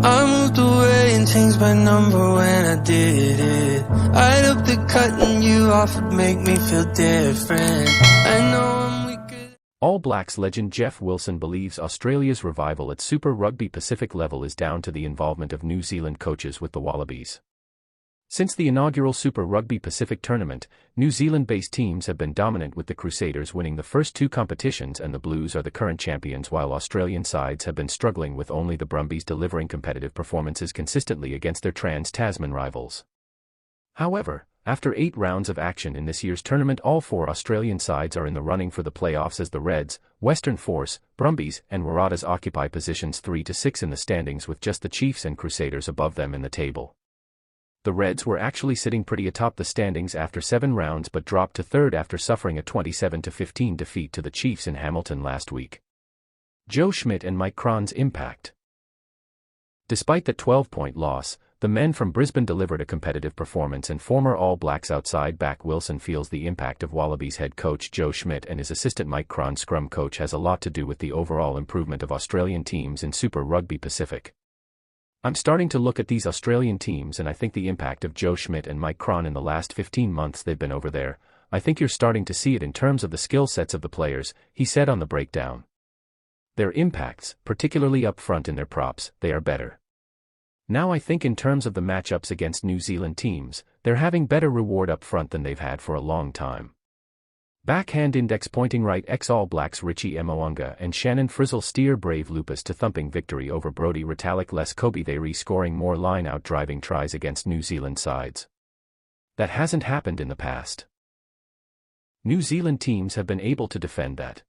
I moved away and changed my number when I did it. I'd up the cut and you offered make me feel different. I know I'm weak. All Blacks legend Jeff Wilson believes Australia's revival at Super Rugby Pacific level is down to the involvement of New Zealand coaches with the Wallabies. Since the inaugural Super Rugby Pacific tournament, New Zealand-based teams have been dominant, with the Crusaders winning the first two competitions and the Blues are the current champions, while Australian sides have been struggling, with only the Brumbies delivering competitive performances consistently against their Trans-Tasman rivals. However, after 8 rounds of action in this year's tournament, all 4 Australian sides are in the running for the playoffs, as the Reds, Western Force, Brumbies and Waratahs occupy positions 3 to 6 in the standings, with just the Chiefs and Crusaders above them in the table. The Reds were actually sitting pretty atop the standings after 7 rounds, but dropped to 3rd after suffering a 27-15 defeat to the Chiefs in Hamilton last week. Joe Schmidt and Mike Cron's impact. Despite that 12-point loss, the men from Brisbane delivered a competitive performance, and former All Blacks outside back Wilson feels the impact of Wallabies head coach Joe Schmidt and his assistant Mike Cron scrum coach has a lot to do with the overall improvement of Australian teams in Super Rugby Pacific. I'm starting to look at these Australian teams and I think the impact of Joe Schmidt and Mike Cron in the last 15 months they've been over there. I think you're starting to see it in terms of the skill sets of the players, he said on the breakdown. Their impacts, particularly up front in their props, they are better. Now I think in terms of the matchups against New Zealand teams, they're having better reward up front than they've had for a long time. Backhand index pointing right ex-All Blacks Richie Mo'unga and Shannon Frizzle steer Brave Lupus to thumping victory over Brodie Retallick less Kobe they re-scoring more line-out driving tries against New Zealand sides. That hasn't happened in the past. New Zealand teams have been able to defend that.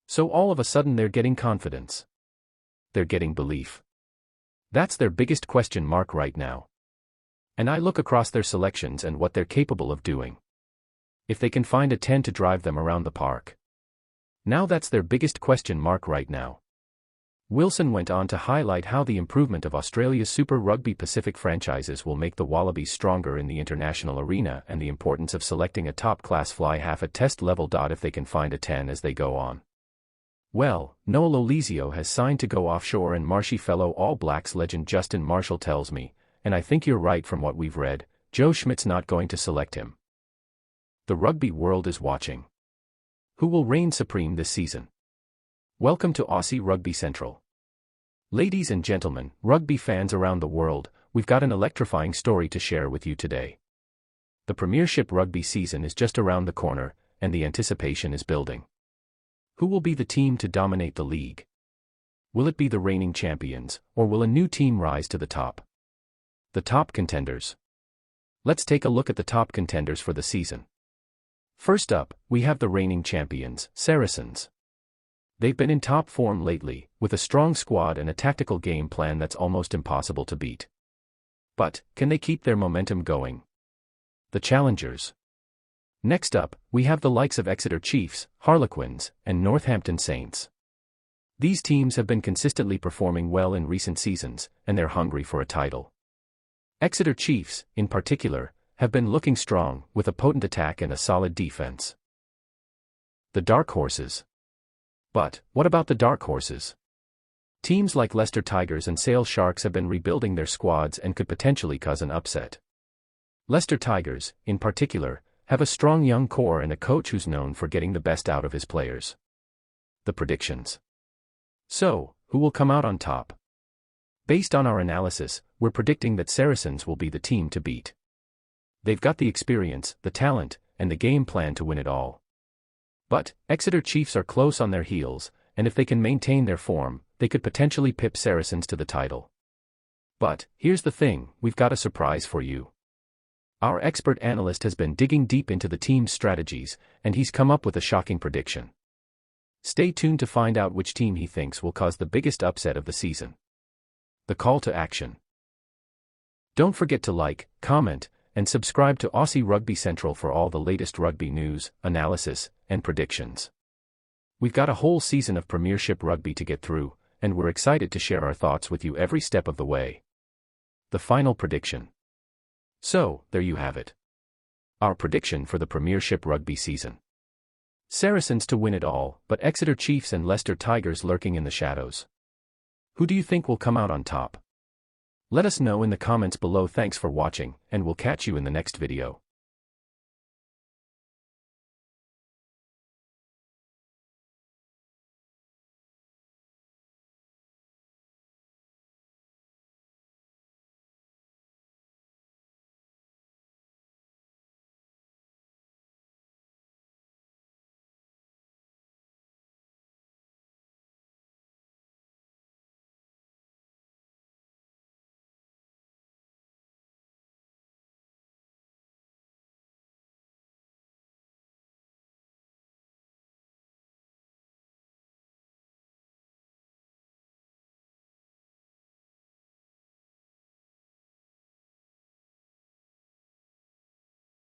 So all of a sudden they're getting confidence. They're getting belief. That's their biggest question mark right now. And I look across their selections and what they're capable of doing. If they can find a 10 to drive them around the park. Now that's their biggest question mark right now. Wilson went on to highlight how the improvement of Australia's Super Rugby Pacific franchises will make the Wallabies stronger in the international arena, and the importance of selecting a top-class fly half at test level. If they can find a 10 as they go on. Well, Noah Lolesio has signed to go offshore, and marshy fellow All Blacks legend Justin Marshall tells me, and I think you're right from what we've read, Joe Schmidt's not going to select him. The rugby world is watching. Who will reign supreme this season? Welcome to Aussie Rugby Central. Ladies and gentlemen, rugby fans around the world, we've got an electrifying story to share with you today. The Premiership rugby season is just around the corner, and the anticipation is building. Who will be the team to dominate the league? Will it be the reigning champions, or will a new team rise to the top? The top contenders. Let's take a look at the top contenders for the season. First up, we have the reigning champions, Saracens. They've been in top form lately, with a strong squad and a tactical game plan that's almost impossible to beat. But, can they keep their momentum going? The challengers. Next up, we have the likes of Exeter Chiefs, Harlequins, and Northampton Saints. These teams have been consistently performing well in recent seasons, and they're hungry for a title. Exeter Chiefs, in particular, have been looking strong, with a potent attack and a solid defense. The dark horses. But, what about the dark horses? Teams like Leicester Tigers and Sale Sharks have been rebuilding their squads and could potentially cause an upset. Leicester Tigers, in particular, have a strong young core and a coach who's known for getting the best out of his players. The predictions. So, who will come out on top? Based on our analysis, we're predicting that Saracens will be the team to beat. They've got the experience, the talent, and the game plan to win it all. But, Exeter Chiefs are close on their heels, and if they can maintain their form, they could potentially pip Saracens to the title. But, here's the thing, we've got a surprise for you. Our expert analyst has been digging deep into the team's strategies, and he's come up with a shocking prediction. Stay tuned to find out which team he thinks will cause the biggest upset of the season. The call to action. Don't forget to like, comment, and subscribe to Aussie Rugby Central for all the latest rugby news, analysis, and predictions. We've got a whole season of Premiership rugby to get through, and we're excited to share our thoughts with you every step of the way. The final prediction. So, there you have it. Our prediction for the Premiership rugby season. Saracens to win it all, but Exeter Chiefs and Leicester Tigers lurking in the shadows. Who do you think will come out on top? Let us know in the comments below. Thanks for watching, and we'll catch you in the next video.